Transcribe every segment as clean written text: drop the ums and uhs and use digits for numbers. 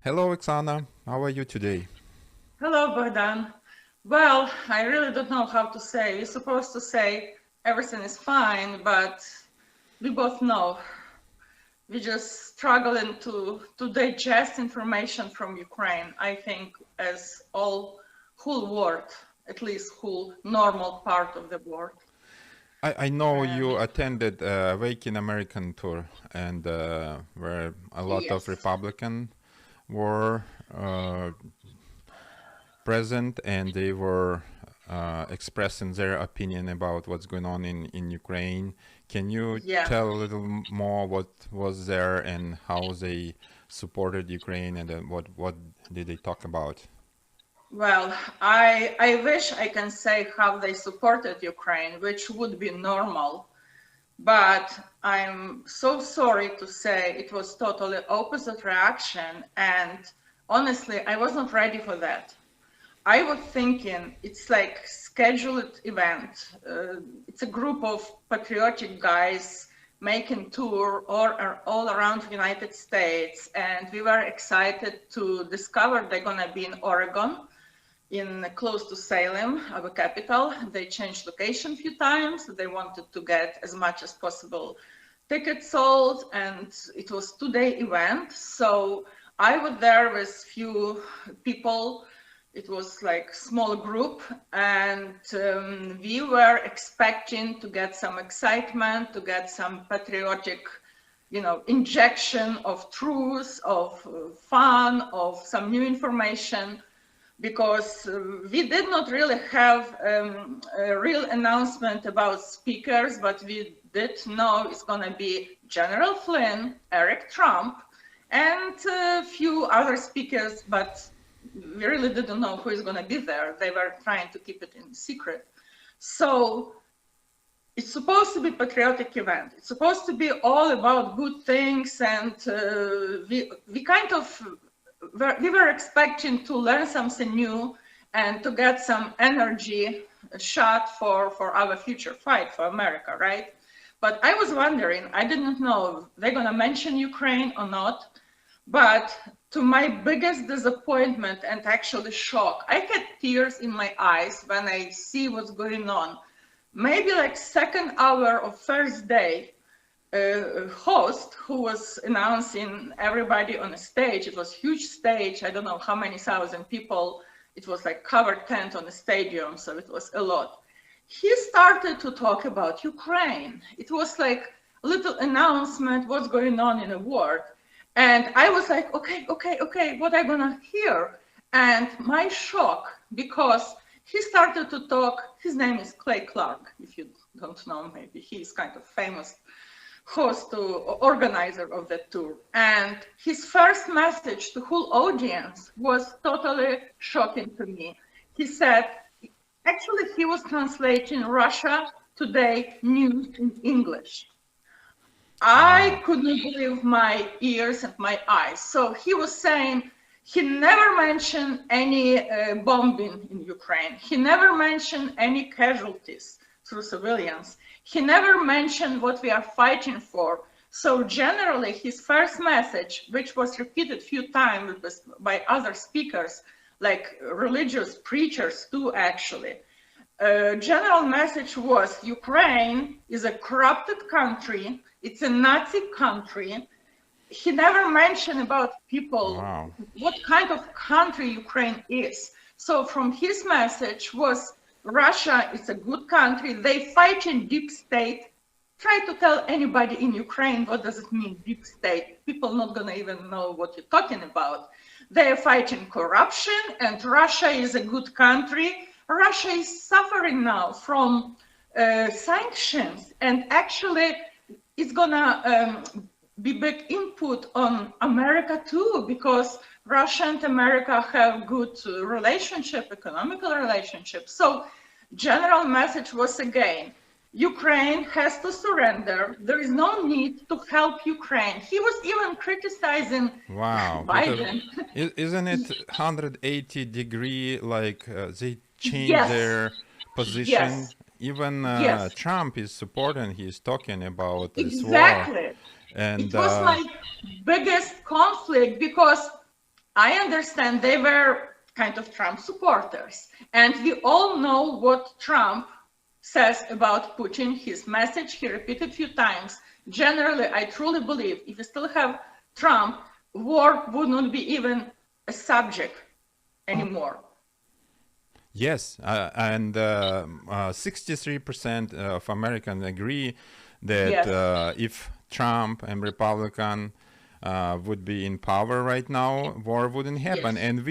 Hello, Oksana. How are you today? Hello, Bogdan. Well, I really don't know how to say. We're supposed to say everything is fine, but we both know we're just struggling to digest information from Ukraine. I think as all whole world, at least whole normal part of the world. I know you And attended Waking American tour, and where a lot of yes, Republican were present, and they were expressing their opinion about what's going on in Ukraine. Can you yeah. tell a little more what was there and how they supported Ukraine, and what did they talk about? Well, I wish I can say how they supported Ukraine, which would be normal. But I'm so sorry to say it was totally opposite reaction. And honestly, I wasn't ready for that. I was thinking it's like scheduled event. It's a group of patriotic guys making tour all around the United States. And we were excited to discover they're going to be in Oregon in close to Salem, our capital. They changed location a few times. They wanted to get as much as possible tickets sold, and it was 2-day event. So I was there with few people. It was like small group, and we were expecting to get some excitement, to get some patriotic, injection of truth, of fun, of some new information because we did not really have a real announcement about speakers, but we did know it's going to be General Flynn, Eric Trump, and a few other speakers, but we really didn't know who is going to be there. They were trying to keep it in secret. So it's supposed to be a patriotic event. It's supposed to be all about good things, and we kind of we were expecting to learn something new and to get some energy shot for our future fight for America, right? But I was wondering, I didn't know if they're gonna mention Ukraine or not. But to my biggest disappointment and actually shock, I had tears in my eyes when I see what's going on. Maybe like second hour of first day, host who was announcing everybody on a stage. It was huge stage. I don't know how many thousand people. It was like covered tent on the stadium, so it was a lot. He started to talk about Ukraine. It was like a little announcement, what's going on in the world. And I was like, okay, what am I gonna hear? And my shock, because he started to talk, his name is Clay Clark, if you don't know, maybe he's kind of famous host or organizer of the tour. And his first message to whole audience was totally shocking to me. He said, actually he was translating Russia Today news in English. I Wow. couldn't believe my ears and my eyes. So he was saying he never mentioned any bombing in Ukraine. He never mentioned any casualties through civilians. He never mentioned what we are fighting for. So generally, his first message, which was repeated a few times by other speakers, like religious preachers too, actually, general message was Ukraine is a corrupted country. It's a Nazi country. He never mentioned about people, Wow. what kind of country Ukraine is. So from his message was Russia is a good country. They fight in deep state. Try to tell anybody in Ukraine what does it mean, deep state. People not gonna even know what you're talking about. They're fighting corruption, and Russia is a good country. Russia is suffering now from sanctions, and actually it's gonna be big input on America too, because Russia and America have good relationship, economical relationship. So general message was again, Ukraine has to surrender. There is no need to help Ukraine. He was even criticizing Wow, because Biden. isn't it 180-degree, like they change Yes, their position? yes, Even yes, Trump is supporting, he's talking about this war. exactly. And It was my biggest conflict because I understand they were kind of Trump supporters. And we all know what Trump says about Putin, his message, he repeated a few times. Generally, I truly believe if you still have Trump, war would not be even a subject anymore. Yes, and 63% of Americans agree that Yes. if Trump and Republican would be in power right now, war wouldn't happen. Yes. And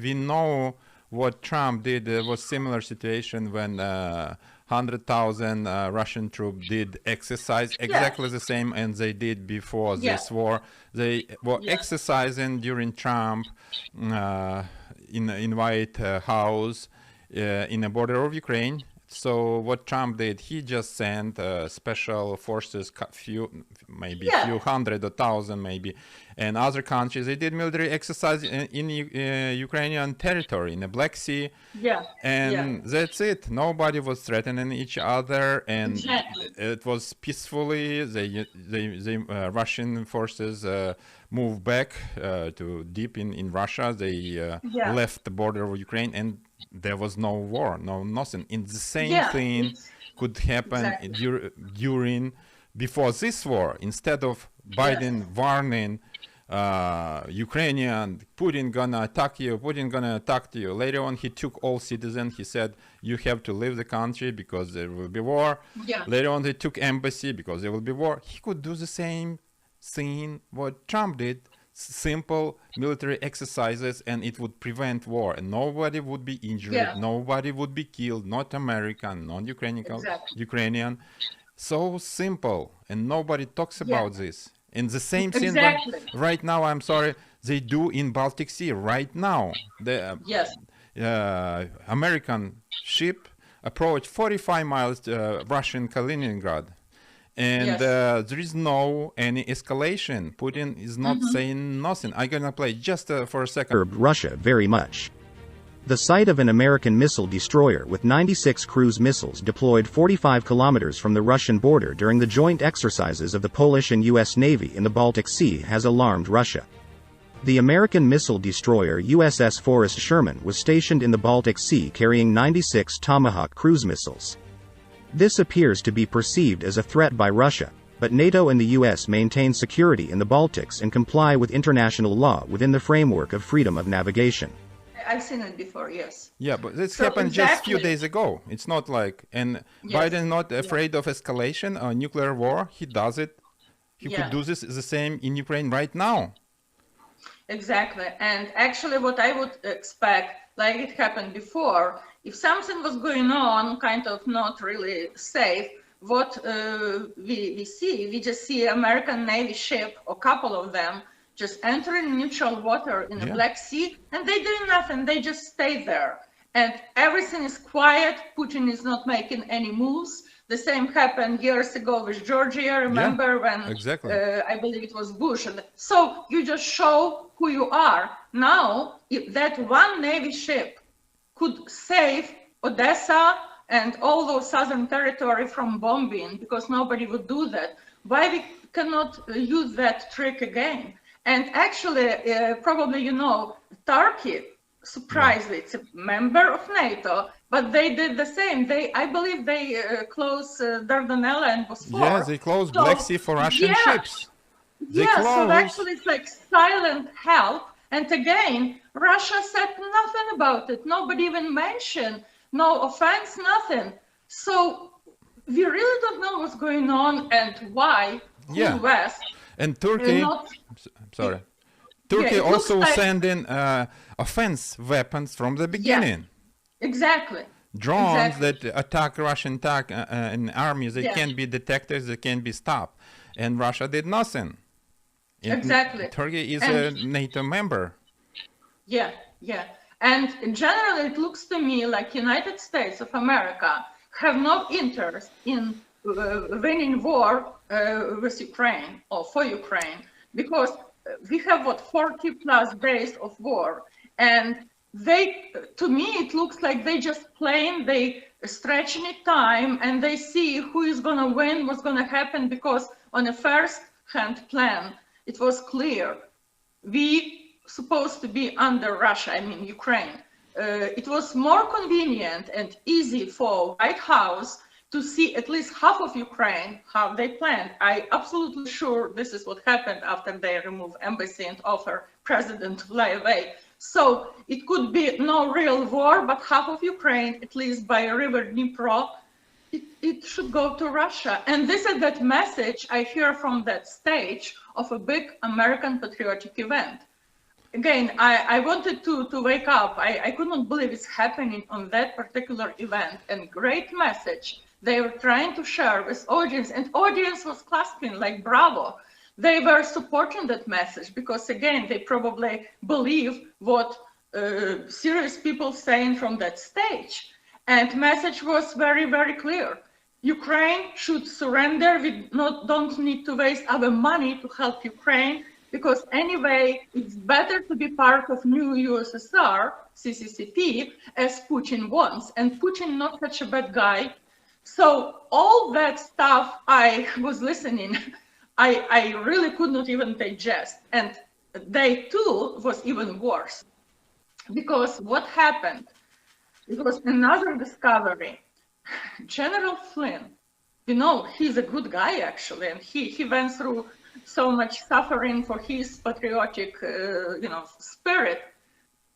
we know what Trump did. There was similar situation when 100,000 Russian troops did exercise Yes. exactly the same as they did before Yes. this war. They were Yes. exercising during Trump in White House in the border of Ukraine. So what Trump did, he just sent special forces, maybe Yeah. few hundred or thousand maybe, and other countries. They did military exercise in Ukrainian territory, in the Black Sea, Yeah. and Yeah. that's it. Nobody was threatening each other, and Exactly. it was peacefully. Russian forces moved back to deep in Russia. They Yeah. left the border of Ukraine, and there was no war, no nothing. And the same Yeah. thing It's could happen exactly. during before this war. Instead of Yes. Biden warning Ukrainian, Putin gonna attack you, Putin gonna attack you. Later on, he took all citizens. He said, you have to leave the country because there will be war. Yeah. Later on, they took embassy because there will be war. He could do the same thing what Trump did, simple military exercises, and it would prevent war. And nobody would be injured, Yeah. nobody would be killed, not American, not Exactly. Ukrainian. So simple, and nobody talks Yeah. about this. And the same thing Exactly. right now, I'm sorry, they do in Baltic Sea right now. The Yes. American ship approached 45 miles Russian Kaliningrad. And Yes. there is no any escalation. Putin is not saying nothing. I'm gonna play just for a second. Disturbed Russia very much. The sight of an American missile destroyer with 96 cruise missiles deployed 45 kilometers from the Russian border during the joint exercises of the Polish and U.S. Navy in the Baltic Sea has alarmed Russia. The American missile destroyer USS Forrest Sherman was stationed in the Baltic Sea carrying 96 Tomahawk cruise missiles. This appears to be perceived as a threat by Russia, but NATO and the US maintain security in the Baltics and comply with international law within the framework of freedom of navigation. I've seen it before, yes. Yeah, but this So happened just a few exactly. days ago. It's not like, and Yes. Biden not afraid of escalation or nuclear war. He does it. He Yeah. could do this the same in Ukraine right now. Exactly. And actually what I would expect, like it happened before, if something was going on kind of not really safe, what we just see American Navy ship, a couple of them, just entering neutral water in the Yeah. Black Sea, and they do nothing, they just stay there. And everything is quiet, Putin is not making any moves. The same happened years ago with Georgia, remember when exactly. I believe it was Bush. So you just show who you are. Now, if that one Navy ship could save Odessa and all those southern territory from bombing, because nobody would do that, why we cannot use that trick again? And actually, probably you know, Turkey, surprisingly, it's a member of NATO, but they did the same. I believe they closed Dardanelles and Bosphor. Yeah, they closed So, Black Sea for Russian yeah, ships. They yeah, so closed. actually it's like silent help. And again, Russia said nothing about it. Nobody even mentioned, no offense, nothing. So we really don't know what's going on and why Yeah. West And Turkey, not, sorry, Turkey it looks also like- sending offense weapons from the beginning. exactly. Drones Exactly. that attack Russian in armies, they Yeah. can't be detected, they can't be stopped. And Russia did nothing. Exactly. Turkey is And- a NATO member. Yeah, yeah. And in general, it looks to me like United States of America have no interest in winning war with Ukraine or for Ukraine, because we have, 40 plus days of war. And they, to me, it looks like they just playing, they stretching it time, and they see who is going to win, what's going to happen, because on a first hand plan, it was clear. We supposed to be under Russia, I mean Ukraine, it was more convenient and easy for White House to see at least half of Ukraine, how they planned. I absolutely sure this is what happened after they removed embassy and offer president to fly away. So it could be no real war, but half of Ukraine, at least by river Dnipro, it should go to Russia. And this is that message I hear from that stage of a big American patriotic event. Again, I wanted to wake up. I could not believe it's happening on that particular event, and great message they were trying to share with audience, and audience was clasping like bravo. They were supporting that message because, again, they probably believe what serious people saying from that stage. And message was very, very clear. Ukraine should surrender. We don't need to waste our money to help Ukraine, because anyway, it's better to be part of new USSR, CCCP, as Putin wants. And Putin not such a bad guy. So all that stuff I was listening, I really could not even digest. And day two was even worse. Because what happened? It was another discovery. General Flynn, you know, he's a good guy actually, and he went through so much suffering for his patriotic, spirit.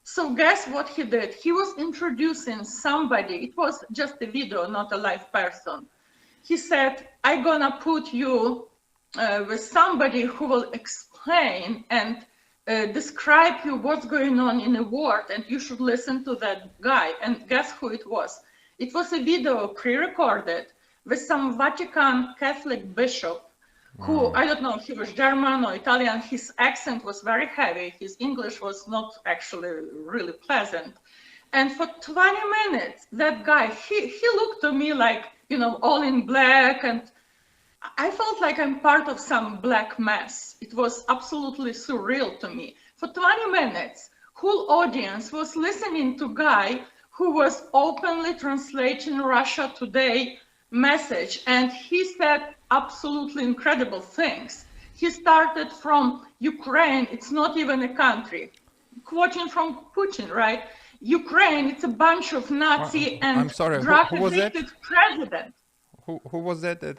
So guess what he did? He was introducing somebody. It was just a video, not a live person. He said, I'm gonna put you with somebody who will explain and describe you what's going on in the world, and you should listen to that guy. And guess who it was? It was a video pre-recorded with some Vatican Catholic bishop who, I don't know, he was German or Italian. His accent was very heavy. His English was not actually really pleasant. And for 20 minutes, that guy, he looked to me like, you know, all in black, and I felt like I'm part of some black mass. It was absolutely surreal to me. For 20 minutes, whole audience was listening to guy who was openly translating Russia Today message, and he said absolutely incredible things. He started from Ukraine, it's not even a country. Quoting from Putin, right? Ukraine, it's a bunch of Nazi and drug-addicted president. Who was that? That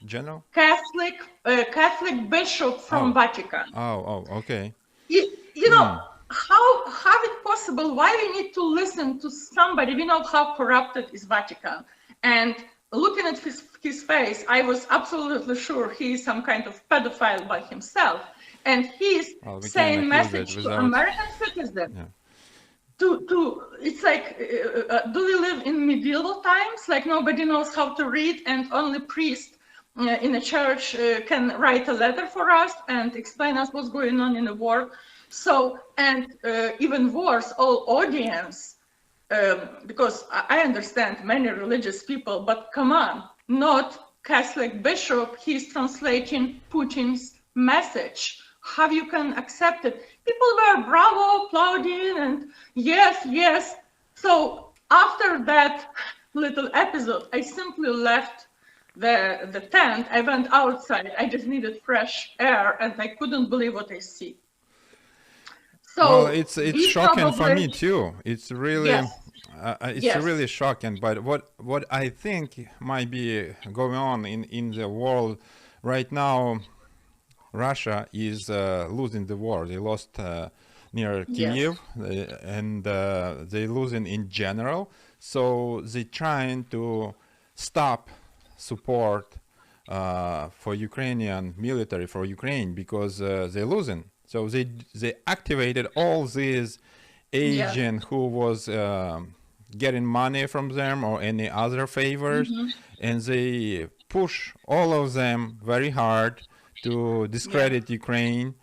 general? Catholic bishop from Vatican. Okay. You know, how it possible? Why we need to listen to somebody? We know how corrupted is Vatican. And looking at his face, I was absolutely sure he is some kind of pedophile by himself. And he's saying message to American citizens. Yeah. It's like, do we live in medieval times? Like nobody knows how to read, and only priest in a church can write a letter for us and explain us what's going on in the world. So, and even worse, all audience, because I understand many religious people, but come on, not Catholic bishop, he's translating Putin's message. How you can accept it? People were bravo, applauding, and yes, yes. So after that little episode, I simply left the tent. I went outside. I just needed fresh air, and I couldn't believe what I see. So well, it's shocking for me too. It's really really shocking. But what I think might be going on in the world right now, Russia is losing the war. They lost near Kyiv, and they're losing in general. So they're trying to stop support for Ukrainian military, for Ukraine, because they're losing. So they activated all these agents who was getting money from them or any other favors, and they push all of them very hard to discredit Ukraine,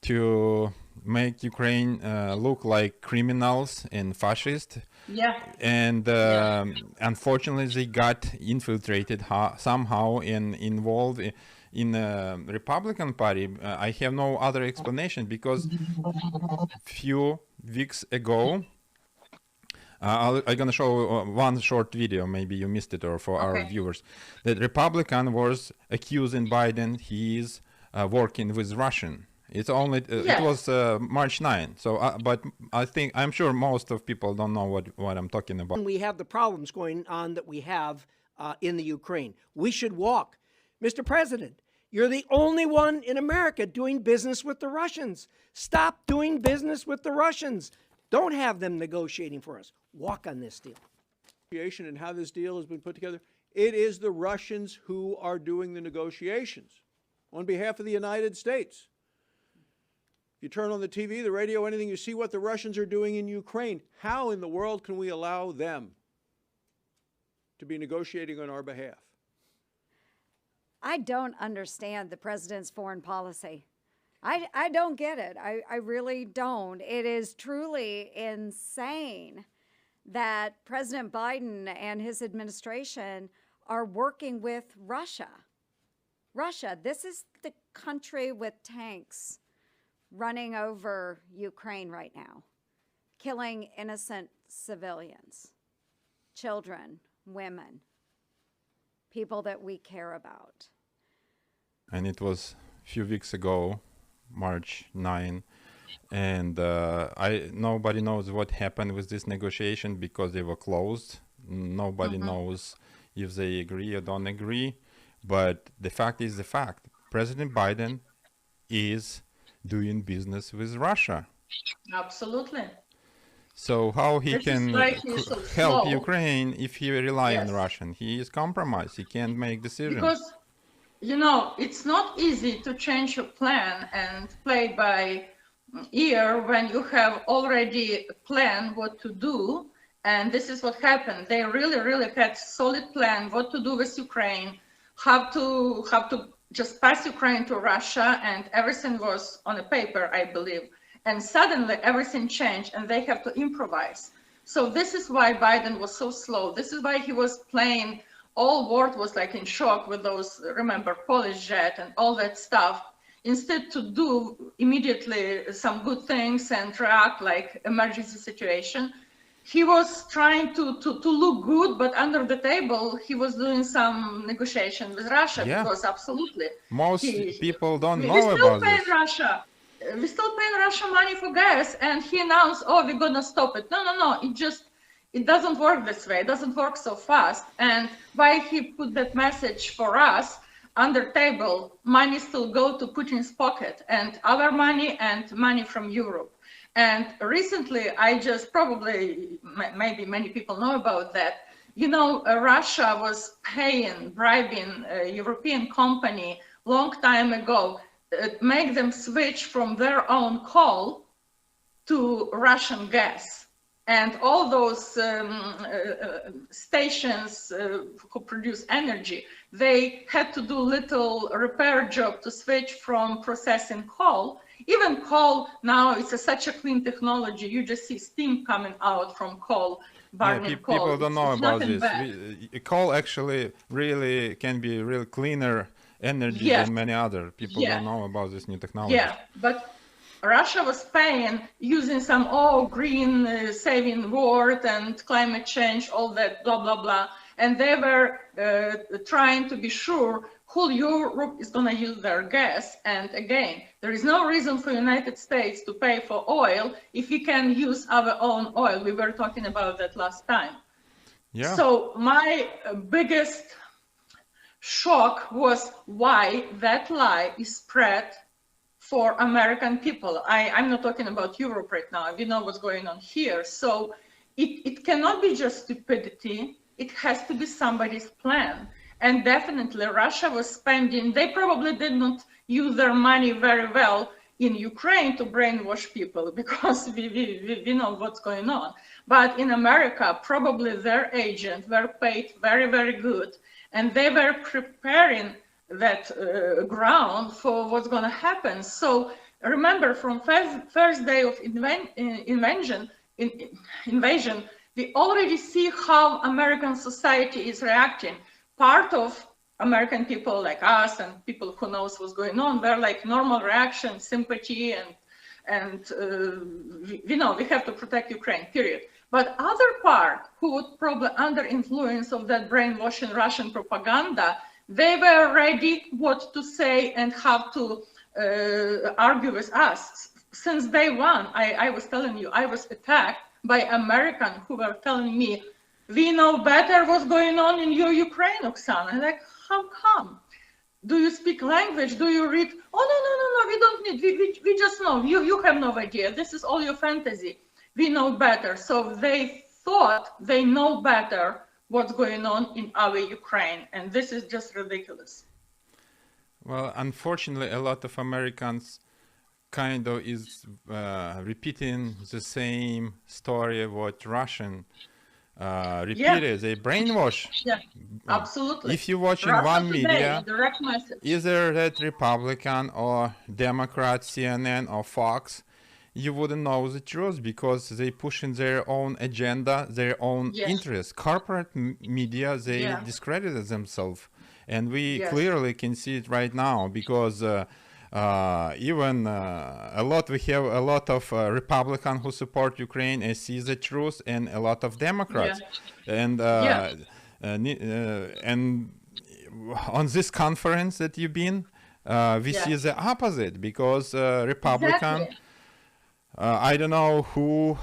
to make Ukraine look like criminals and fascist. And unfortunately, they got infiltrated somehow and involved in the Republican Party. I have no other explanation, because few weeks ago, I'm going to show one short video, maybe you missed it, or for our viewers. The Republican was accusing Biden he's working with Russian, It's only it was March 9. So, but I'm sure most of people don't know what I'm talking about. We have the problems going on that we have in the Ukraine. We should walk. Mr. President, you're the only one in America doing business with the Russians. Stop doing business with the Russians. Don't have them negotiating for us. Walk on this deal. And how this deal has been put together, it is the Russians who are doing the negotiations on behalf of the United States. You turn on the TV, the radio, anything, you see what the Russians are doing in Ukraine. How in the world can we allow them to be negotiating on our behalf? I don't understand the president's foreign policy. I don't get it. I really don't. It is truly insane that President Biden and his administration are working with Russia. Russia, this is the country with tanks running over Ukraine right now, killing innocent civilians, children, women, people that we care about. And it was a few weeks ago, March 9, and nobody knows what happened with this negotiation because they were closed. Nobody knows if they agree or don't agree. But the fact is the fact. President Biden is doing business with Russia. Absolutely. So how he can help Ukraine if he rely on Yes. Russian? He is compromised. He can't make decisions. Because, you know, it's not easy to change your plan and play by ear when you have already planned what to do. And this is what happened. They really had solid plan what to do with Ukraine, how to just pass Ukraine to Russia, and everything was on a paper, I believe. And suddenly everything changed and they have to improvise. So this is why Biden was so slow. This is why he was playing, all world was like in shock with those, remember, Polish jet and all that stuff. Instead to do immediately some good things and react like emergency situation, he was trying to look good, but under the table, he was doing some negotiation with Russia, because absolutely. Most people don't know we still about paying this. Russia. We still paying Russia money for gas, and he announced, oh, we're gonna stop it. No, it doesn't work this way. It doesn't work so fast. And why he put that message for us under table, money still go to Putin's pocket, and our money and money from Europe. And recently, I just probably, maybe many people know about that, you know, Russia was bribing a European company long time ago, make them switch from their own coal to Russian gas. And all those stations who produce energy, they had to do little repair job to switch from processing coal. Even coal now, it's such a clean technology. You just see steam coming out from coal, burning coal. People don't know about this. Bad. Coal actually really can be real cleaner energy than many other. People don't know about this new technology. Yeah, but Russia was paying using some green saving word and climate change, all that blah, blah, blah. And they were trying to be sure who Europe is going to use their gas. And again, there is no reason for United States to pay for oil if we can use our own oil. We were talking about that last time. Yeah. So my biggest shock was why that lie is spread for American people. I'm not talking about Europe right now. We know what's going on here. So it cannot be just stupidity. It has to be somebody's plan. And definitely Russia was spending, they probably did not use their money very well in Ukraine to brainwash people, because we know what's going on. But in America, probably their agents were paid very good. And they were preparing that ground for what's going to happen. So remember, from first day of invasion, we already see how American society is reacting. Part of American people like us and people who knows what's going on, they're like normal reaction, sympathy, and we know we have to protect Ukraine, period. But other part who would probably under influence of that brainwashing Russian propaganda, they were ready what to say and how to argue with us. Since day one, I was telling you, I was attacked by Americans who were telling me, we know better what's going on in your Ukraine, Oksana. I'm like, how come? Do you speak language? Do you read? Oh, no, we don't need, we just know. You have no idea. This is all your fantasy. We know better. So they thought they know better what's going on in our Ukraine. And this is just ridiculous. Well, unfortunately, a lot of Americans kind of is repeating the same story what Russian repeated. They brainwash. Yeah, absolutely. If you're watching Russia one Today, media, direct message. either that Republican or Democrat, CNN or Fox, you wouldn't know the truth because they push in their own agenda, their own interests. Corporate media, they discredited themselves. And we clearly can see it right now because even we have a lot of Republicans who support Ukraine and see the truth, and a lot of Democrats. And and on this conference that you've been, we see the opposite because Republican. I don't know who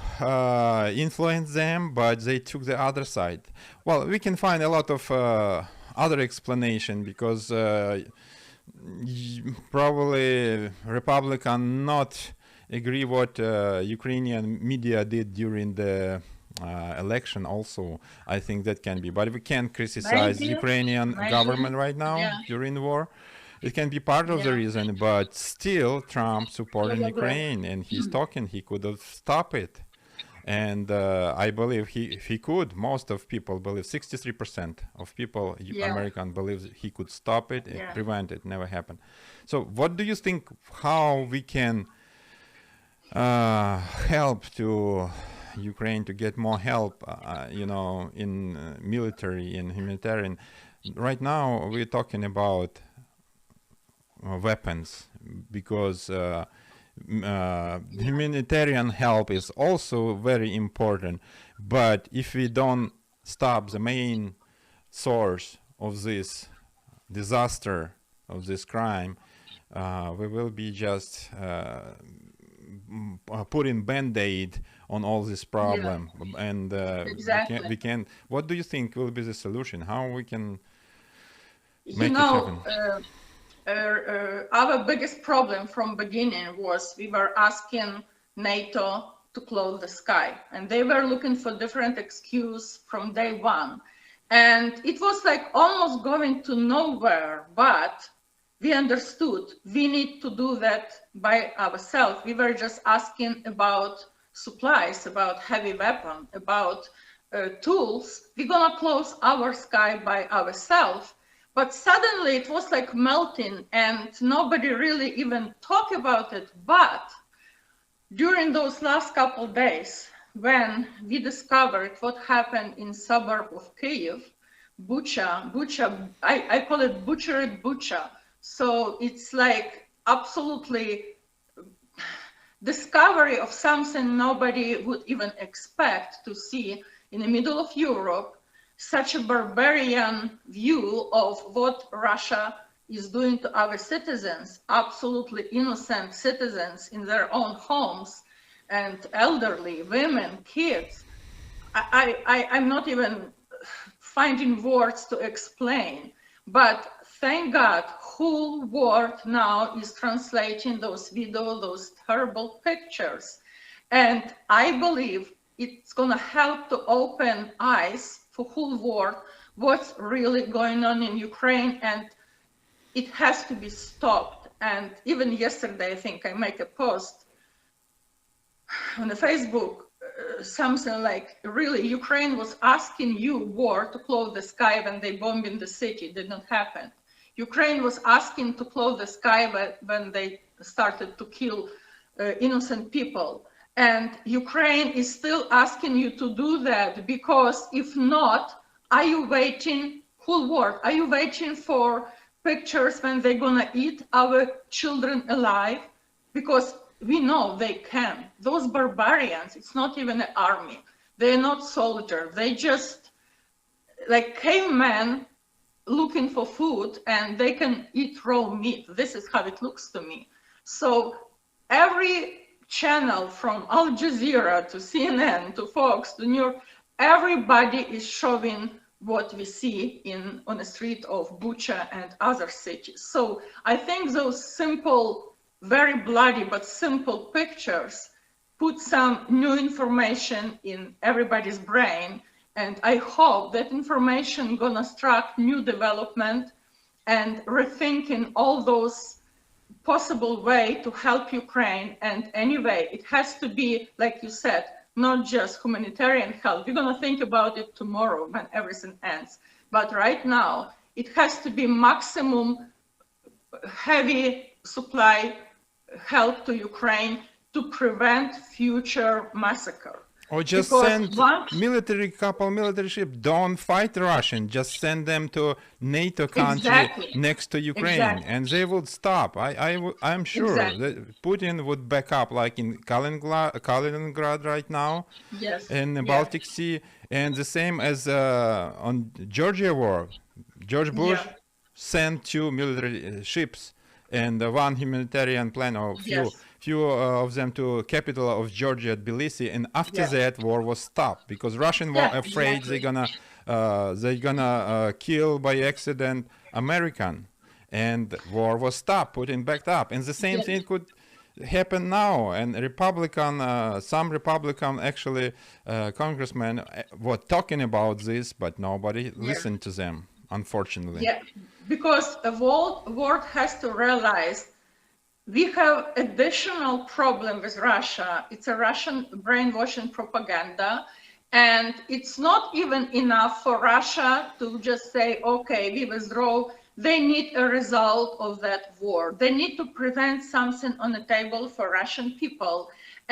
influenced them, but they took the other side. Well, we can find a lot of other explanation because probably Republican not agree what Ukrainian media did during the election also. I think that can be, but we can't criticize Ukrainian government right now during the war. It can be part of the reason, but still Trump supporting Ukraine, and he's talking, he could have stopped it. And I believe he could. Most of people believe, 63% of people, American, believe he could stop it and prevent it. Never happened. So what do you think, how we can help to Ukraine to get more help, in military and humanitarian? Right now, we're talking about weapons because humanitarian help is also very important, but if we don't stop the main source of this disaster, of this crime, we will be just putting band-aid on all this problem. And we can what do you think will be the solution, how we can make it happen? Our biggest problem from beginning was we were asking NATO to close the sky, and they were looking for different excuse from day one. And it was like almost going to nowhere, but we understood we need to do that by ourselves. We were just asking about supplies, about heavy weapon, about tools. We're gonna close our sky by ourselves. But suddenly it was like melting and nobody really even talked about it. But during those last couple of days, when we discovered what happened in suburb of Kyiv, Bucha, I call it butchered Bucha. So it's like absolutely discovery of something nobody would even expect to see in the middle of Europe. Such a barbarian view of what Russia is doing to our citizens, absolutely innocent citizens in their own homes, and elderly, women, kids. I'm not even finding words to explain, but thank God, whole world now is translating those videos, those terrible pictures. And I believe it's gonna help to open eyes for whole world what's really going on in Ukraine, and it has to be stopped. And even yesterday, I think I make a post on the Facebook, something like, really, Ukraine was asking you, war, to close the sky when they bombed in the city. It did not happen. Ukraine was asking to close the sky when they started to kill innocent people. And Ukraine is still asking you to do that, because if not, are you waiting, whole world, are you waiting for pictures when they're gonna eat our children alive? Because we know they can. Those barbarians, it's not even an army. They're not soldiers. They just like cavemen looking for food, and they can eat raw meat. This is how it looks to me. So every channel from Al Jazeera to CNN to Fox to New York, everybody is showing what we see on the street of Bucha and other cities. So I think those simple, very bloody but simple pictures put some new information in everybody's brain, and I hope that information gonna strike new development and rethinking all those possible way to help Ukraine. And anyway, it has to be, like you said, not just humanitarian help. We're gonna think about it tomorrow when everything ends. But right now, it has to be maximum heavy supply help to Ukraine to prevent future massacre. Or just Because send couple military ships. Don't fight Russian. Just send them to NATO country Exactly. next to Ukraine, Exactly. and they would stop. I'm sure Exactly. that Putin would back up, like in Kaliningrad right now, Yes. in the Yeah. Baltic Sea, and the same as on Georgia war. George Bush Yeah. sent 2 military ships and one humanitarian plane, or Yes. few of them to capital of Georgia, Tbilisi, and after Yeah. that war was stopped because Russian were Yeah, afraid exactly. they're gonna kill by accident American, and war was stopped. Putin backed up, and the same Yeah. thing could happen now. And some Republican actually congressmen were talking about this, but nobody listened to them, unfortunately. Yeah, because the world has to realize we have additional problem with Russia. It's a Russian brainwashing propaganda. And it's not even enough for Russia to just say, okay, we withdraw. They need a result of that war. They need to present something on the table for Russian people.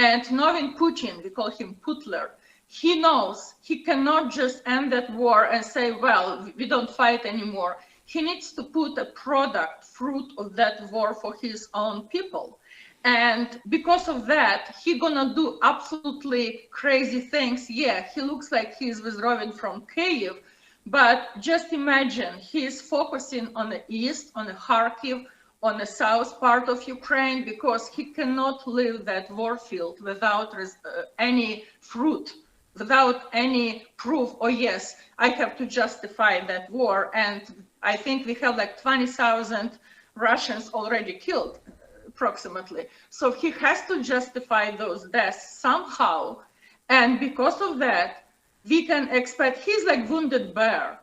And knowing Putin, we call him Putler, he knows he cannot just end that war and say, well, we don't fight anymore. He needs to put a fruit of that war for his own people. And because of that, he's gonna do absolutely crazy things. Yeah, he looks like he's withdrawing from Kyiv, but just imagine he's focusing on the east, on the Kharkiv, on the south part of Ukraine, because he cannot leave that war field without any fruit, without any proof. Oh yes, I have to justify that war. And I think we have like 20,000 Russians already killed, approximately. So he has to justify those deaths somehow. And because of that, we can expect, he's like wounded bear.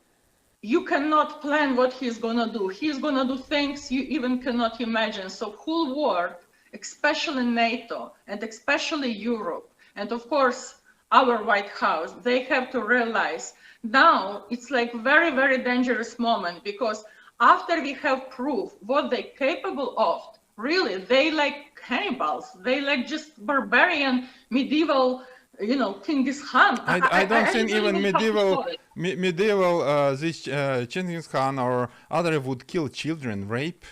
You cannot plan what he's gonna do. He's gonna do things you even cannot imagine. So whole world, especially NATO and especially Europe, and of course, our White House, they have to realize now it's like very, very dangerous moment, because after we have proof what they're capable of, really, they like cannibals. They like just barbarian, medieval, you know, Genghis Khan. I don't think even have to call it. medieval this Genghis Khan or other would kill children, rape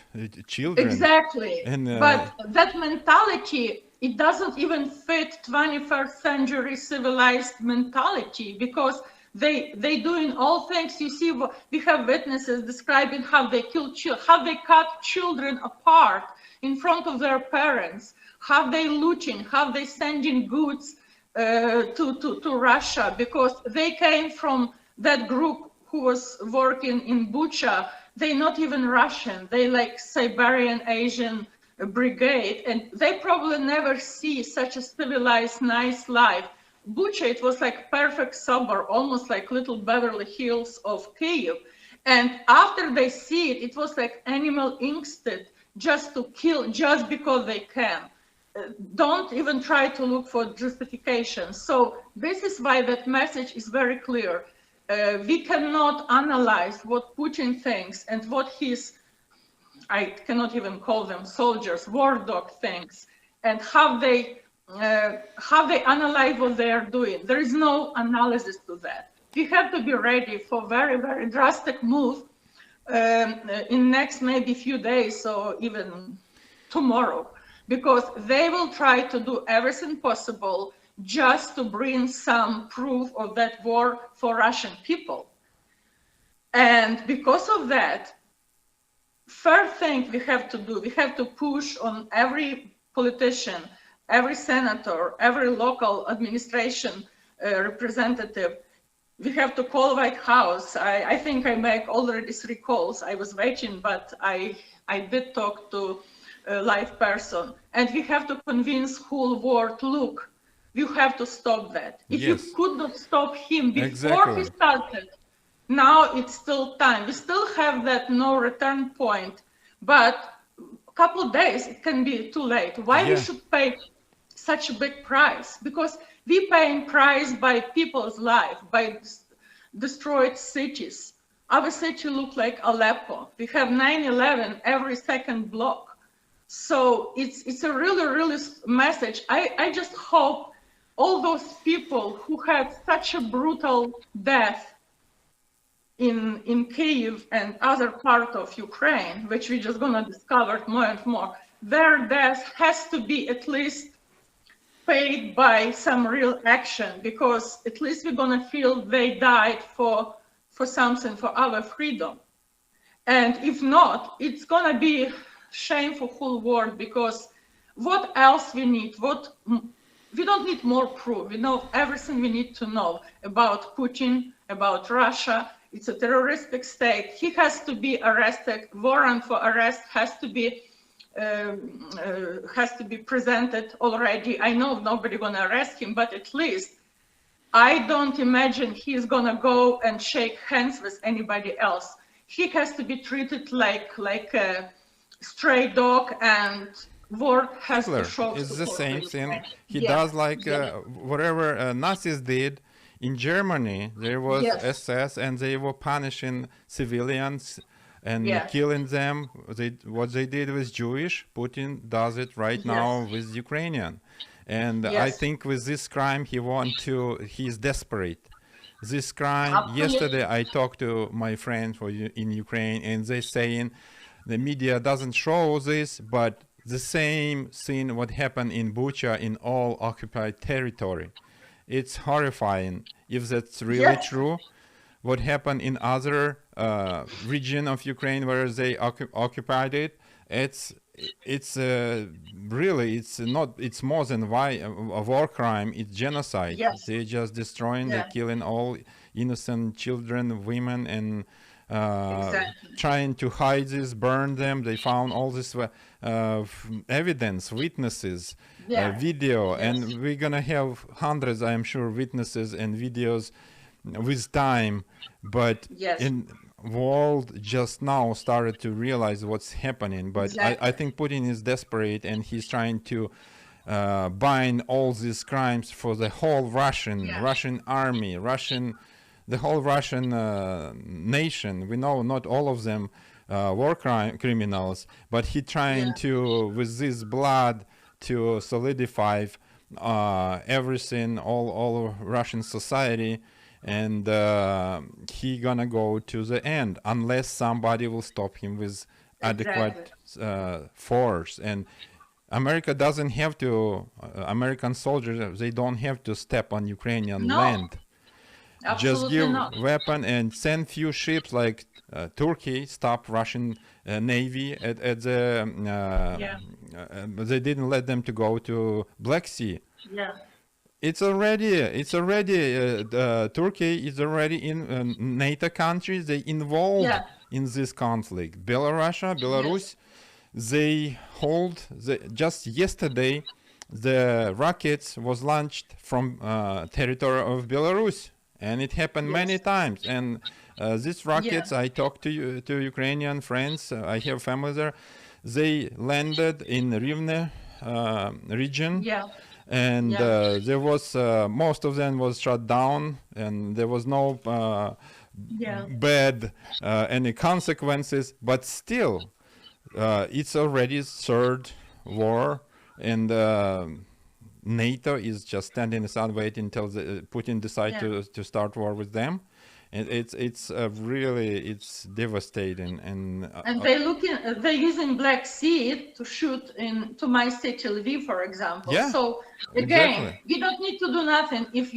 children. Exactly. And, but that mentality, it doesn't even fit 21st century civilized mentality, because they doing all things. You see, we have witnesses describing how they kill children, how they cut children apart in front of their parents, how they looting, how they sending goods to Russia, because they came from that group who was working in Bucha. They're not even Russian. They like Siberian Asian brigade, and they probably never see such a civilized, nice life. Bucha, it was like perfect suburb, almost like little Beverly Hills of Kyiv. And after they see it, it was like animal instinct just to kill, just because they can. Don't even try to look for justification. So this is why that message is very clear. We cannot analyze what Putin thinks and what his, I cannot even call them soldiers, war dog thinks, and how they analyze what they are doing. There is no analysis to that. We have to be ready for very, very drastic move in next maybe few days or even tomorrow, because they will try to do everything possible just to bring some proof of that war for Russian people. And because of that, fair thing we have to do. We have to push on every politician, every senator, every local administration representative. We have to call White House. I think I make already 3 calls. I was waiting, but I did talk to a live person. And we have to convince whole world, look, you have to stop that. If Yes. you could not stop him before Exactly. he started, now it's still time. We still have that no return point, but a couple of days, it can be too late. Why we Yeah. should pay such a big price? Because we paying price by people's life, by destroyed cities. Our city look like Aleppo. We have 9/11 every second block. So it's a really message. I just hope all those people who had such a brutal death in Kyiv and other part of Ukraine, which we're just gonna discover more and more, their death has to be at least paid by some real action, because at least we're gonna feel they died for something, for our freedom. And if not, it's gonna be shame for whole world, because what else we need? We don't need more proof. We know everything we need to know about Putin, about Russia. It's a terroristic state. He has to be arrested. Warrant for arrest has to be presented already. I know nobody gonna arrest him, but at least I don't imagine he's gonna go and shake hands with anybody else. He has to be treated like a stray dog, and world has Hitler to show is the support same for thing. Ukraine. He Yeah. does like Yeah. whatever Nazis did in Germany. There was Yes. SS, and they were punishing civilians and Yeah. killing them. What they did with Jewish, Putin does it right now Yes. with Ukrainian. And I Yes. think with this crime, he's desperate. This crime, Absolutely. yesterday I talked to my friends in Ukraine, and they saying the media doesn't show this, but the same thing what happened in Bucha in all occupied territory. It's horrifying if that's really Yes. true. What happened in other region of Ukraine where they occupied it, it's really, it's more than a war crime. It's genocide. Yes. They're just destroying, Yeah. they're killing all innocent children, women, and Exactly. trying to hide this, burn them. They found all this evidence, witnesses, Yeah. video, Yes. and we're gonna have hundreds, I'm sure, witnesses and videos with time. But Yes. in world just now started to realize what's happening. But Exactly. I think Putin is desperate, and he's trying to bind all these crimes for the whole Russian army, the whole Russian nation. We know not all of them war criminals, but he trying to, with this blood, to solidify everything, all of Russian society, and he gonna go to the end unless somebody will stop him with adequate force. And America doesn't have to, American soldiers, they don't have to step on Ukrainian No. land. Absolutely Just give not. weapon and send few ships, like Turkey stopped Russian navy at the they didn't let them to go to Black Sea. Yeah. It's already Turkey is already in NATO countries. They involved in this conflict. Belarus, they hold just yesterday the rockets was launched from territory of Belarus, and it happened many times. And these rockets, I talked to Ukrainian friends. I have family there. They landed in Rivne region. Yeah. And there was most of them was shut down, and there was no bad any consequences. But still, it's already third war, and NATO is just standing aside waiting until Putin decides to start war with them. and it's really it's devastating. And they're using Black Sea to shoot to my city, Lviv, for example. Yeah, So again, exactly. we don't need to do nothing. If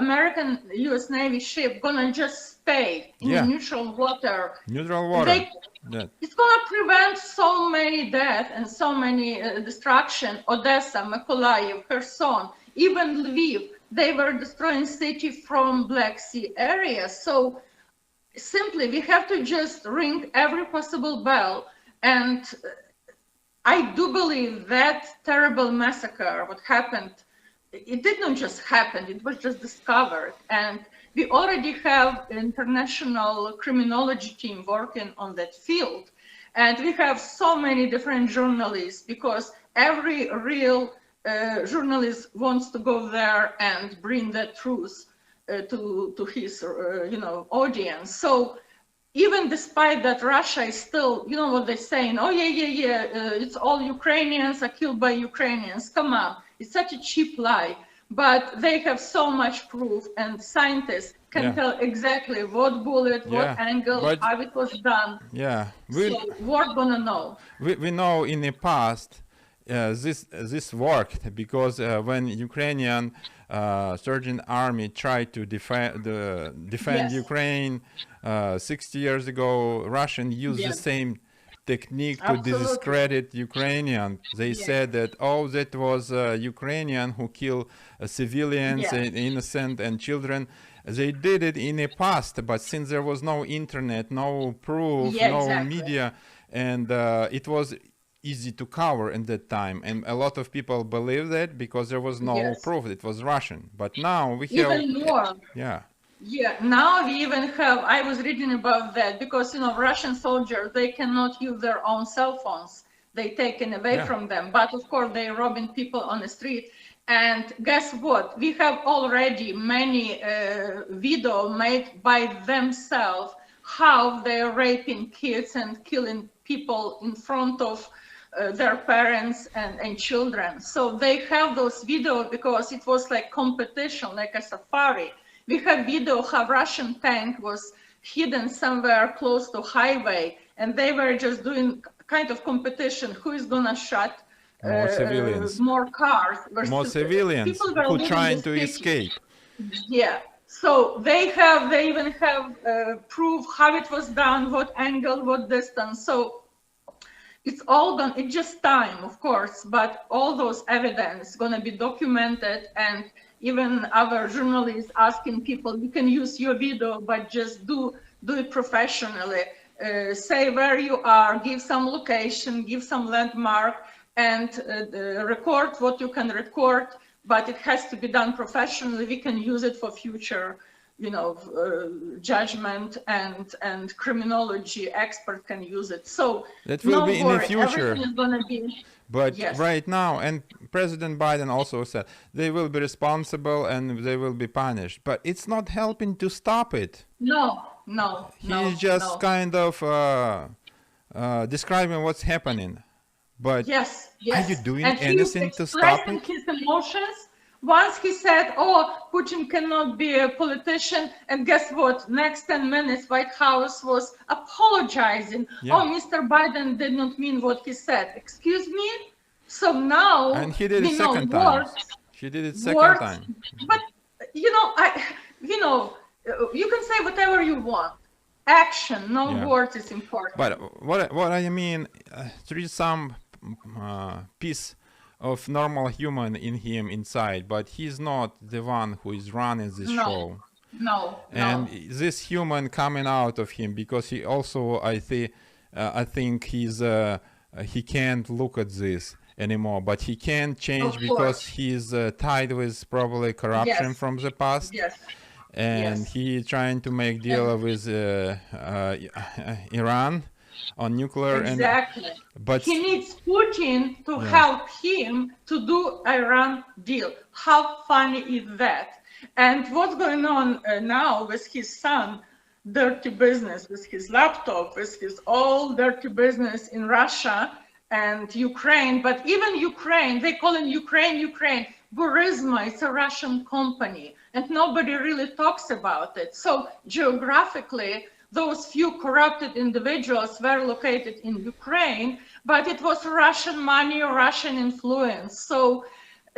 American U.S. Navy ship gonna just stay in Yeah. neutral water, Neutral water. Yeah. it's gonna prevent so many death and so many destruction. Odessa, Mykolaiv, Kherson, even Lviv, they were destroying city from Black Sea area. So simply, we have to just ring every possible bell. And I do believe that terrible massacre, what happened, it didn't just happen, it was just discovered. And we already have international criminology team working on that field. And we have so many different journalists, because every real journalist wants to go there and bring the truth to his audience. So even despite that, Russia is still, you know what they're saying, oh yeah, it's all Ukrainians are killed by Ukrainians. Come on, it's such a cheap lie. But they have so much proof, and scientists can tell exactly what bullet, what angle, how it was done. Yeah, so we're gonna know. We know in the past this worked, because when Ukrainian Surgeon Army tried to defend Ukraine 60 years ago, Russian used the same technique to discredit Ukrainian. They said that, oh, that was Ukrainian who killed civilians and innocent and children. They did it in the past, but since there was no internet, no proof, no media, and it was easy to cover in that time, and a lot of people believe that because there was no proof it was Russian. But now we have even more. Now we even have, I was reading about that, because Russian soldiers, they cannot use their own cell phones, they taken away from them, but of course they're robbing people on the street. And guess what, we have already many video made by themselves how they're raping kids and killing people in front of their parents and children. So they have those videos because it was like competition, like a safari. We have video how Russian tank was hidden somewhere close to highway, and they were just doing kind of competition, who is gonna shot more civilians, more cars, more civilians who trying to escape. So they even have proof how it was done, what angle, what distance. So it's all done. It's just time, of course, but all those evidence gonna be documented, and even our journalists asking people, you can use your video, but just do it professionally. Say where you are, give some location, give some landmark, and record what you can record, but it has to be done professionally. We can use it for future, judgment, and criminology expert can use it. So that will be in the future. Everything is gonna be. But right now, and President Biden also said they will be responsible and they will be punished. But it's not helping to stop it. No. He's just kind of describing what's happening. But are you doing anything to stop it? His emotions. Once he said, oh, Putin cannot be a politician, and guess what? Next 10 minutes, White House was apologizing. Oh, Mr. Biden did not mean what he said. Excuse me? So now, and he did it second time. He did it second time. But, you can say whatever you want. Action, no words is important. But what I mean, there is some piece of normal human in him inside, but he's not the one who is running this show. And this human coming out of him, because he also, I think he can't look at this anymore, but he can change because he's tied with probably corruption from the past. And he trying to make deal with Iran on nuclear. But he needs Putin to help him to do Iran deal. How funny is that? And what's going on now with his son, dirty business, with his laptop, with his all dirty business in Russia and Ukraine. But even Ukraine, they call it Ukraine, Burisma, it's a Russian company, and nobody really talks about it. So geographically, those few corrupted individuals were located in Ukraine, but it was Russian money, Russian influence. So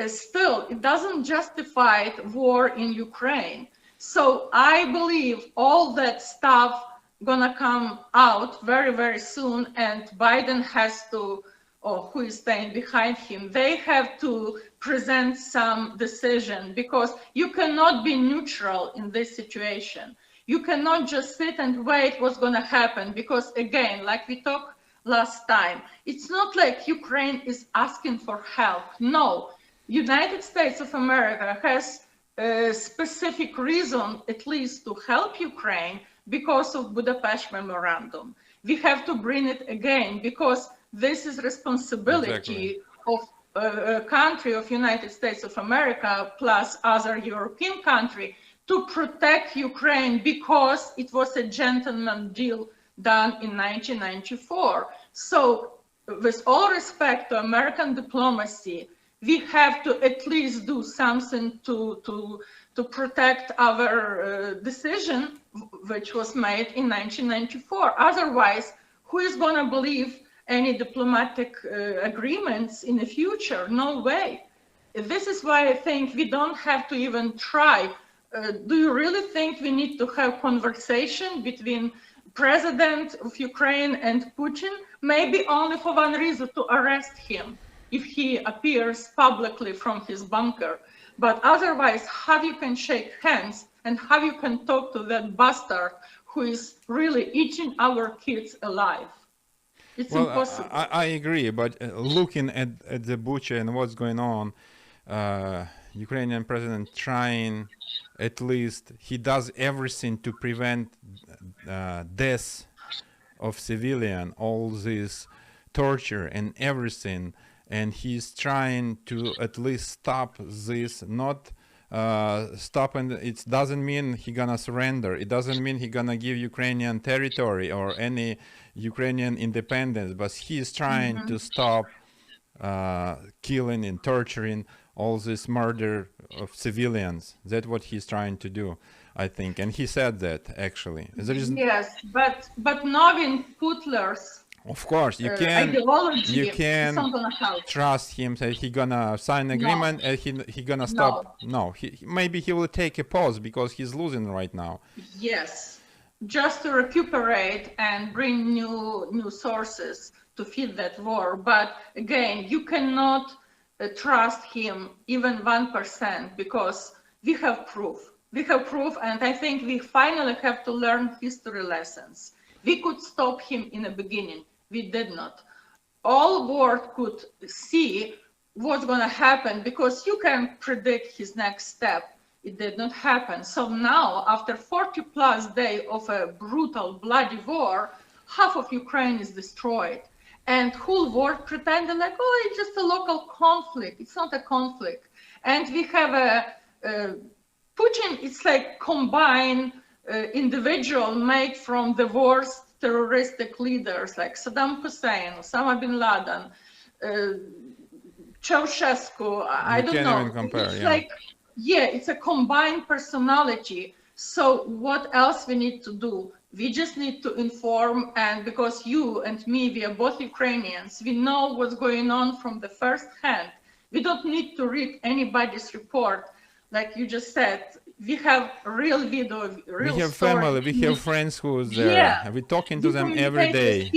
still, it doesn't justify war in Ukraine. So I believe all that stuff gonna come out very, very soon, and Biden has to, or who is staying behind him, they have to present some decision, because you cannot be neutral in this situation. You cannot just sit and wait what's gonna happen, because again, like we talked last time, it's not like Ukraine is asking for help. No, United States of America has a specific reason, at least, to help Ukraine because of Budapest Memorandum. We have to bring it again, because this is responsibility of a country of United States of America plus other European country to protect Ukraine, because it was a gentleman deal done in 1994. So with all respect to American diplomacy, we have to at least do something to protect our decision, which was made in 1994. Otherwise, who is going to believe any diplomatic agreements in the future? No way. This is why I think we don't have to even try. Do you really think we need to have conversation between President of Ukraine and Putin? Maybe only for one reason, to arrest him if he appears publicly from his bunker. But otherwise, how you can shake hands and how you can talk to that bastard who is really eating our kids alive? It's impossible. I agree, but looking at the butcher and what's going on, Ukrainian president trying, at least he does everything to prevent death of civilian, all this torture and everything, and he's trying to at least stop this, not stop, and it doesn't mean he gonna surrender, it doesn't mean he gonna give Ukrainian territory or any Ukrainian independence, but he's trying to stop killing and torturing, all this murder of civilians. That's what he's trying to do, I think, and he said that actually. Yes, but knowing Putler's of course, you can trust him that he gonna sign agreement and he gonna stop. No, maybe he will take a pause because he's losing right now. Yes, just to recuperate and bring new sources to feed that war. But again, you cannot trust him even 1%, because we have proof. We have proof, and I think we finally have to learn history lessons. We could stop him in the beginning. We did not. All world could see what's going to happen, because you can predict his next step. It did not happen. So now, after 40 plus days of a brutal, bloody war, half of Ukraine is destroyed. And whole world pretending like, oh, it's just a local conflict. It's not a conflict. And we have Putin, it's like combined individual made from the worst terroristic leaders like Saddam Hussein, Osama bin Laden, Ceausescu, I don't know. Even compare, it's like, it's a combined personality. So what else we need to do? We just need to inform, and because you and me, we are both Ukrainians, we know what's going on from the first hand. We don't need to read anybody's report. Like you just said, we have real video, real we have story. Family, we have friends who's there. Yeah. We're talking to them every day.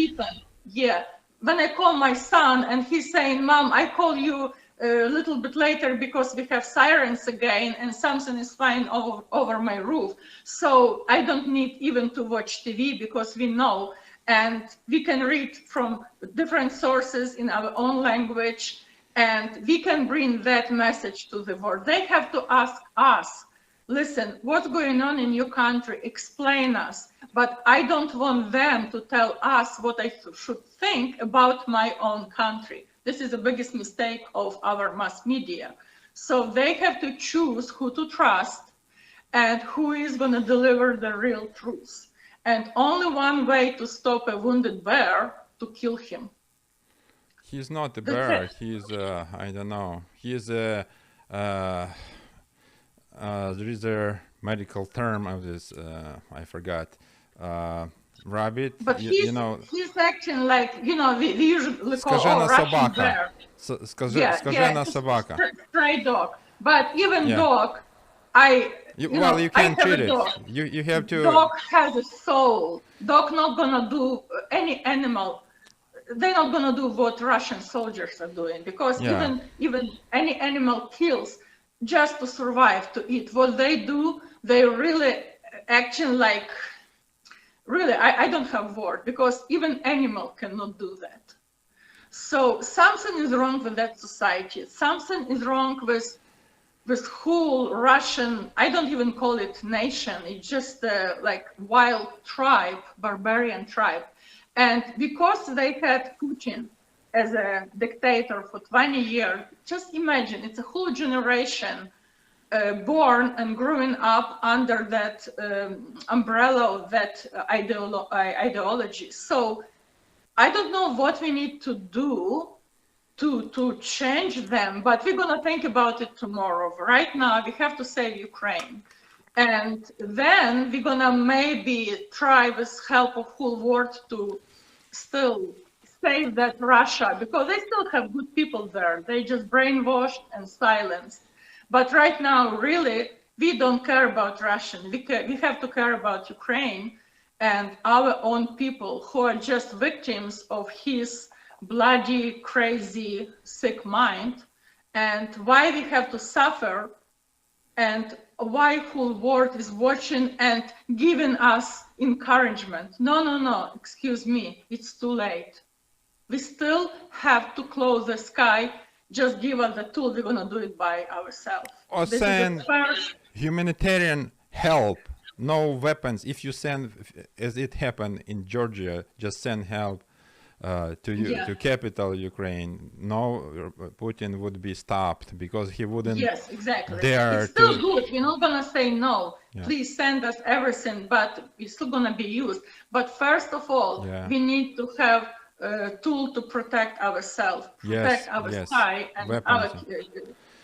Yeah. When I call my son and he's saying, Mom, I call you a little bit later because we have sirens again and something is flying over my roof. So I don't need even to watch TV, because we know, and we can read from different sources in our own language, and we can bring that message to the world. They have to ask us, listen, what's going on in your country? Explain us. But I don't want them to tell us what I should think about my own country. This is the biggest mistake of our mass media. So they have to choose who to trust and who is going to deliver the real truth. And only one way to stop a wounded bear, to kill him. He's not a bear. He's I don't know. He's a there is a medical term of this. I forgot. Rabbit. But You know, he's acting like, we usually call, oh, скажена Russian собака. bear. Yeah, Скажена собака. stray dog. But even Yeah. dog, Well, you I can't have treat a it. dog. You have to. Dog has a soul. Dog not gonna do any animal. They're not gonna do what Russian soldiers are doing, because Yeah. even any animal kills just to survive, to eat. What they do, they really acting like, really, I don't have word, because even animal cannot do that. So something is wrong with that society. Something is wrong with whole Russian, I don't even call it nation, it's just like wild tribe, barbarian tribe. And because they had Putin as a dictator for 20 years, just imagine, it's a whole generation born and growing up under that umbrella of that ideology. So I don't know what we need to do to change them, but we're going to think about it tomorrow. Right now, we have to save Ukraine. And then we're going to maybe try with help of whole world to still save that Russia, because they still have good people there. They just brainwashed and silenced. But right now, really, we don't care about Russian. We have to care about Ukraine and our own people who are just victims of his bloody, crazy, sick mind, and why we have to suffer, and why whole world is watching and giving us encouragement. No, excuse me, it's too late. We still have to close the sky. Just give us the tool, we're gonna do it by ourselves. Or send humanitarian help, no weapons. If you send, as it happened in Georgia, just send help to capital Ukraine. No, Putin would be stopped, because he wouldn't. Yes, exactly. Dare it's still to, good. We're not gonna say no. Yeah. Please send us everything, but it's still gonna be used. But first of all, we need to have a tool to protect ourselves, protect our sky and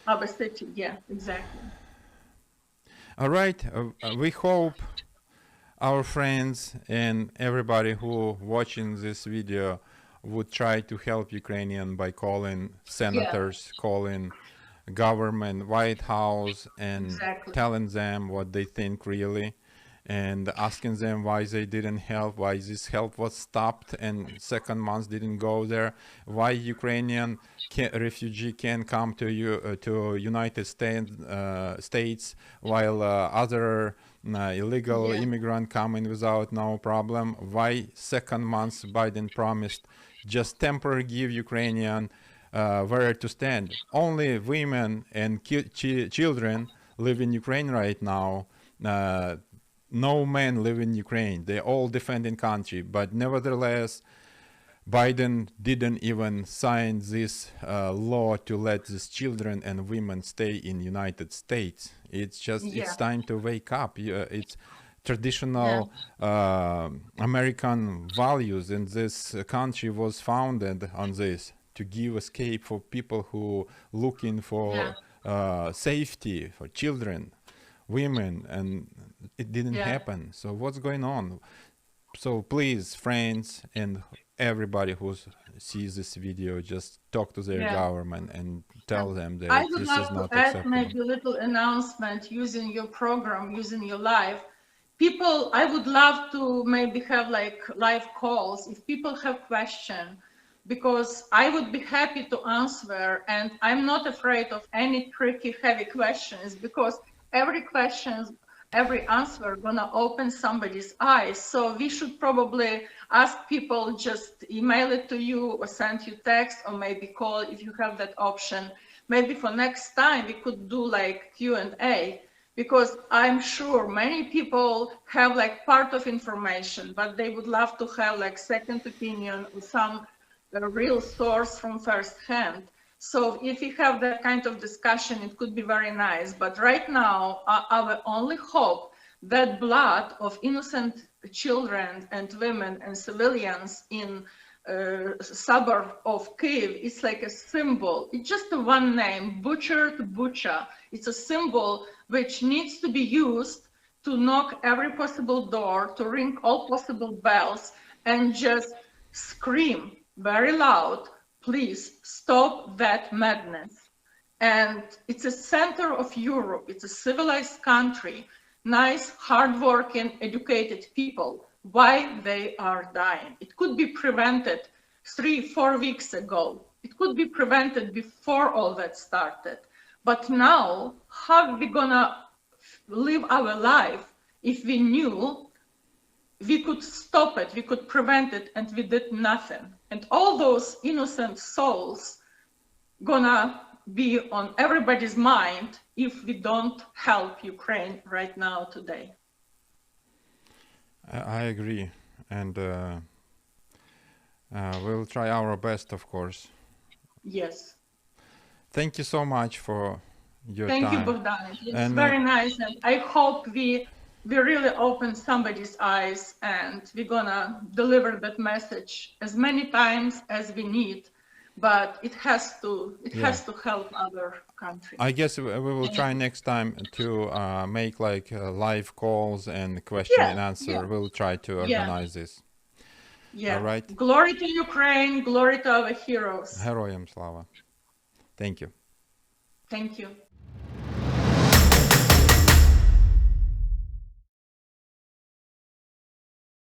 our city. Yeah, exactly. All right. We hope our friends and everybody who watching this video would try to help Ukrainian by calling senators, calling government, White House, and telling them what they think really, and asking them why they didn't help, why this help was stopped and second month didn't go there, why Ukrainian refugee can come to United States while other illegal immigrant coming without no problem, why second month Biden promised just temporarily give Ukrainian where to stand. Only women and children live in Ukraine right now. No men live in Ukraine. They all defending country, but nevertheless, Biden didn't even sign this law to let these children and women stay in United States. It's just, it's time to wake up. It's traditional American values, and this country was founded on this, to give escape for people who looking for safety for children, women, and it didn't happen. So what's going on? So please, friends and everybody who sees this video, just talk to their government and tell them that this is not acceptable. I would love to add maybe a little announcement using your program, using your live. People, I would love to maybe have like live calls if people have questions, because I would be happy to answer, and I'm not afraid of any tricky, heavy questions, because every question, every answer gonna open somebody's eyes. So we should probably ask people, just email it to you or send you text, or maybe call if you have that option. Maybe for next time we could do like Q&A, because I'm sure many people have like part of information, but they would love to have like second opinion or some real source from first hand. So if we have that kind of discussion, it could be very nice. But right now, our only hope, that blood of innocent children and women and civilians in suburb of Kiev. It's like a symbol. It's just a one name, butcher to Bucha. It's a symbol which needs to be used to knock every possible door, to ring all possible bells, and just scream very loud, please stop that madness. And it's a center of Europe. It's a civilized country, nice, hardworking, educated people. Why they are dying? It could be prevented 3-4 weeks ago. It could be prevented before all that started. But now, how are we gonna live our life if we knew we could stop it, we could prevent it, and we did nothing? And all those innocent souls gonna be on everybody's mind if we don't help Ukraine right now today. I agree, and we'll try our best, of course. Yes. Thank you so much for your time. Thank you, Bogdan. It's And, very nice, and I hope we really open somebody's eyes, and we're gonna deliver that message as many times as we need. But it has to help other countries. I guess we will try next time to make like live calls and question and answer. Yeah. We'll try to organize this. Yeah. All right. Glory to Ukraine. Glory to our heroes. Героям слава. Thank you. Thank you.